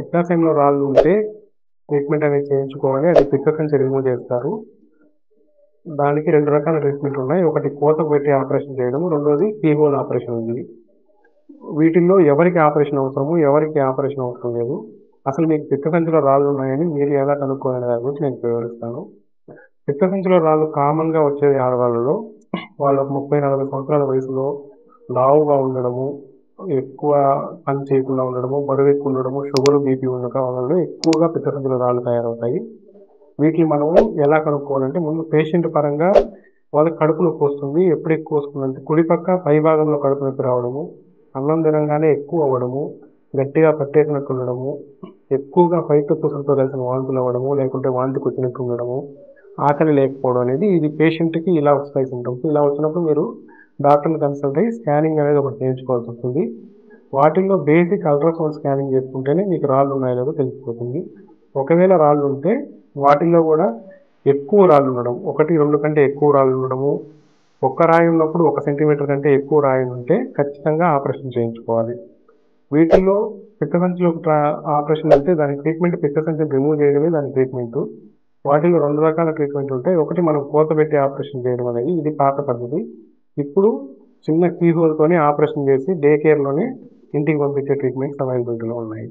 పిత్తాశయంలో రాళ్ళు ఉంటే ట్రీట్మెంట్ అనేది చేయించుకోవాలి. అది పిత్తాశయం రిమూవ్ చేస్తారు. దానికి 2 రకాల ట్రీట్మెంట్ ఉన్నాయి. ఒకటి కోతకు పెట్టి ఆపరేషన్ చేయడం, రెండోది కీహోల్ ఆపరేషన్ ఉంది. వీటిల్లో ఎవరికి ఆపరేషన్ అవసరము, ఎవరికి ఆపరేషన్ అవసరం లేదు, అసలు మీకు పిత్తసంచిలో రాళ్ళు ఉన్నాయని మీరు ఎలా కనుక్కోవాలనే దాని గురించి నేను వివరిస్తాను. పిత్తసంచిలో రాళ్ళు కామన్గా వచ్చేది ఆడవాళ్ళలో. వాళ్ళకు 30-40 సంవత్సరాల వయసులో లావుగా ఉండడము, ఎక్కువ పని చేయకుండా ఉండడము, బరువు ఎక్కువ ఉండడము, షుగర్ బీపీ ఉన్న వాళ్ళలో ఎక్కువగా పిత్తసంచిలో రాళ్ళు తయారవుతాయి. వీటిని మనము ఎలా కనుక్కోవాలంటే, ముందు పేషెంట్ పరంగా వాళ్ళకి కడుపు నొప్పి వస్తుంది. ఎప్పుడు ఎక్కువ వస్తుందంటే కుడి పక్క పై భాగంలో కడుపు నొప్పి రావడము, అన్నం తినంగానే ఎక్కువ అవ్వడము, గట్టిగా పట్టేసినట్టు ఉండడము, ఎక్కువగా పైకి తుసులతో కలిసిన వాంతులు అవ్వడము, లేకుంటే వాంతికి వచ్చినట్టు ఉండడము, ఆకలి లేకపోవడం అనేది ఇది పేషెంట్కి ఇలా వస్తాయి సింటమ్స్. ఇలా వచ్చినప్పుడు మీరు డాక్టర్ని కన్సల్ట్ అయ్యి స్కానింగ్ అనేది ఒకటి చేయించుకోవాల్సి వస్తుంది. వాటిల్లో బేసిక్ అల్ట్రాసౌండ్ స్కానింగ్ చేసుకుంటేనే మీకు రాళ్ళు ఉన్నాయో లేదో తెలిసిపోతుంది. ఒకవేళ రాళ్ళు ఉంటే వాటిల్లో కూడా ఎక్కువ రాళ్ళు ఉండడం, 1-2 కంటే ఎక్కువ రాళ్ళు ఉండడము, ఒక్క రాయి ఉన్నప్పుడు 1 సెంటీమీటర్ కంటే ఎక్కువ రాయి ఉంటే ఖచ్చితంగా ఆపరేషన్ చేయించుకోవాలి. వీటిల్లో పిత్తసంచిలో ఆపరేషన్ అంటే దాని ట్రీట్మెంట్ పిత్తసంచిని రిమూవ్ చేయడమే దాని ట్రీట్మెంట్. వాటిలో 2 రకాల ట్రీట్మెంట్ ఉంటాయి. ఒకటి మనం కోత పెట్టి ఆపరేషన్ చేయడం అనేది, ఇది పాత పద్ధతి. ఇప్పుడు చిన్న కీహోల్తోనే ఆపరేషన్ చేసి డే కేర్లోనే ఇంటికి పంపించే ట్రీట్మెంట్స్ అవైలబిలిటీలో ఉన్నాయి.